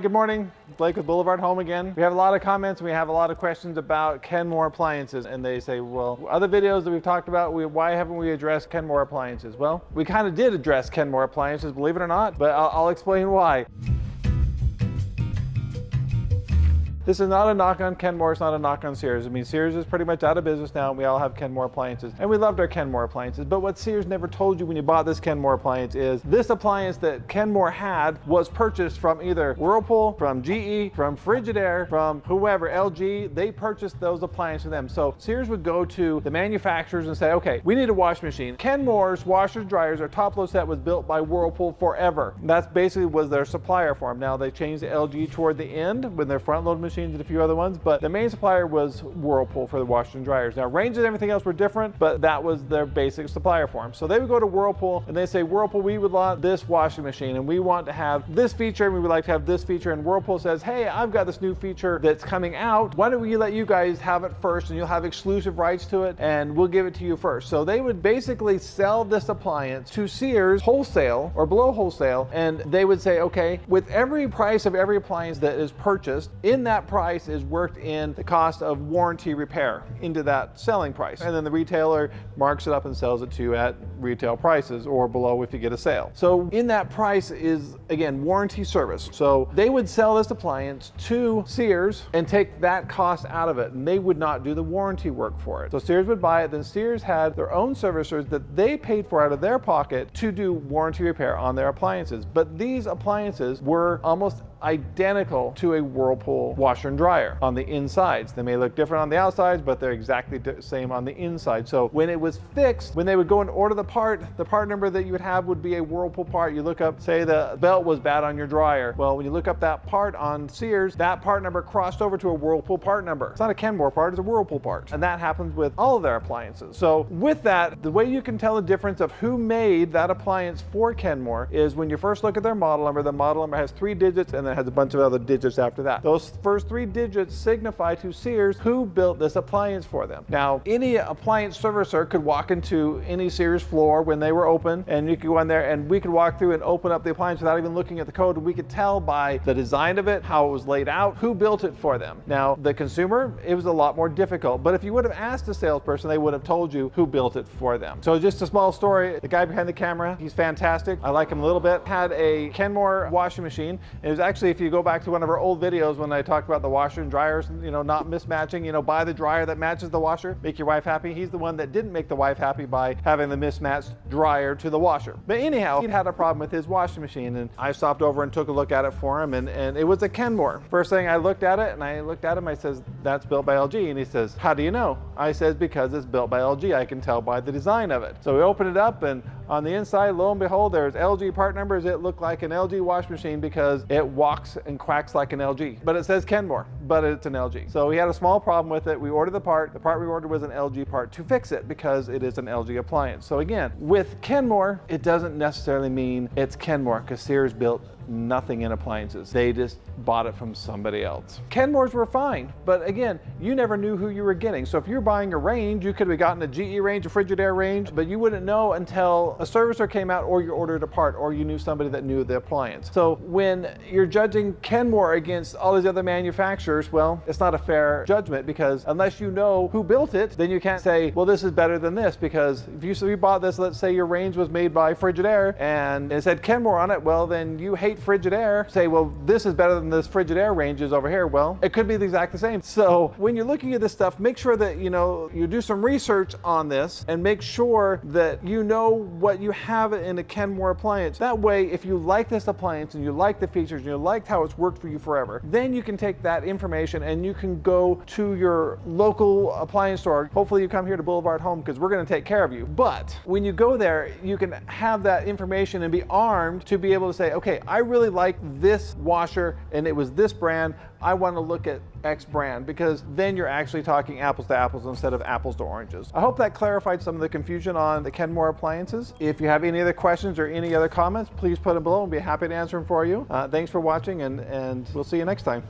Good morning, Blake with Boulevard Home again. We have a lot of comments and we have a lot of questions about Kenmore appliances, and they say, well, other videos that we've talked about, why haven't we addressed Kenmore appliances? Well, we kind of did address Kenmore appliances, believe it or not, but I'll explain why. This is not a knock on Kenmore, it's not a knock on Sears. I mean, Sears is pretty much out of business now and we all have Kenmore appliances. And we loved our Kenmore appliances, but what Sears never told you when you bought this Kenmore appliance is this appliance that Kenmore had was purchased from either Whirlpool, from GE, from Frigidaire, from whoever, LG. They purchased those appliances for them. So Sears would go to the manufacturers and say, okay, we need a washing machine. Kenmore's washers, dryers, our top load set was built by Whirlpool forever. That's basically was their supplier for them. Now they changed to LG toward the end with their front load machines and a few other ones, but the main supplier was Whirlpool for the washers and dryers. Now ranges and everything else were different, but that was their basic supplier for them. So they would go to Whirlpool and they say, Whirlpool, we would want this washing machine and we want to have this feature and we would like to have this feature. And Whirlpool says, hey, I've got this new feature that's coming out. Why don't we let you guys have it first and you'll have exclusive rights to it and we'll give it to you first. So they would basically sell this appliance to Sears wholesale or below wholesale, and they would say, okay, with every price of every appliance that is purchased, in that price is worked in the cost of warranty repair into that selling price. And then the retailer marks it up and sells it to you at retail prices or below if you get a sale. So in that price is, again, warranty service. So they would sell this appliance to Sears and take that cost out of it, and they would not do the warranty work for it. So Sears would buy it, then Sears had their own servicers that they paid for out of their pocket to do warranty repair on their appliances. But these appliances were almost identical to a Whirlpool washer and dryer on the insides. They may look different on the outsides, but they're exactly the same on the inside. So when it was fixed, when they would go and order the part number that you would have would be a Whirlpool part. You look up, say the belt was bad on your dryer. Well, when you look up that part on Sears, that part number crossed over to a Whirlpool part number. It's not a Kenmore part, it's a Whirlpool part. And that happens with all of their appliances. So with that, the way you can tell the difference of who made that appliance for Kenmore is when you first look at their model number. The model number has 3 digits and then has a bunch of other digits after that. Those first 3 digits signify to Sears who built this appliance for them. Now, any appliance servicer could walk into any Sears floor when they were open, and you could go in there and we could walk through and open up the appliance without even looking at the code. We could tell by the design of it, how it was laid out, who built it for them. Now, the consumer, it was a lot more difficult, but if you would have asked a salesperson, they would have told you who built it for them. So just a small story, the guy behind the camera, he's fantastic. I like him a little bit. Had a Kenmore washing machine. It was actually, if you go back to one of our old videos when I talked about the washer and dryers, not mismatching, buy the dryer that matches the washer, make your wife happy. He's the one that didn't make the wife happy by having the mismatched dryer to the washer. But anyhow, he had a problem with his washing machine, and I stopped over and took a look at it for him, and it was a Kenmore. First thing I looked at it, and I looked at him, I says, that's built by LG. And he says, how do you know? I says, because it's built by LG. I can tell by the design of it. So we opened it up, and on the inside, lo and behold, there's LG part numbers. It looked like an LG wash machine because it walks and quacks like an LG. But it says Kenmore, but it's an LG. So we had a small problem with it. We ordered the part. The part we ordered was an LG part to fix it because it is an LG appliance. So again, with Kenmore, it doesn't necessarily mean it's Kenmore because Sears built nothing in appliances. They just bought it from somebody else. Kenmores were fine, but again, you never knew who you were getting. So if you're buying a range, you could have gotten a GE range, a Frigidaire range, but you wouldn't know until a servicer came out or you ordered a part or you knew somebody that knew the appliance. So when you're judging Kenmore against all these other manufacturers, well, it's not a fair judgment because unless you know who built it, then you can't say, well, this is better than this, because if you bought this, let's say your range was made by Frigidaire and it said Kenmore on it, well, then you hate Frigidaire, say, well, this is better than this Frigidaire ranges over here. Well, it could be the exact same. So when you're looking at this stuff, make sure that you do some research on this and make sure that you know what you have in a Kenmore appliance. That way, if you like this appliance and you like the features and you liked how it's worked for you forever, then you can take that information and you can go to your local appliance store. Hopefully you come here to Boulevard Home because we're going to take care of you. But when you go there, you can have that information and be armed to be able to say, okay, I really like this washer and it was this brand. I want to look at X brand, because then you're actually talking apples to apples instead of apples to oranges. I hope that clarified some of the confusion on the Kenmore appliances. If you have any other questions or any other comments, please put them below and be happy to answer them for you. Thanks for watching, and we'll see you next time.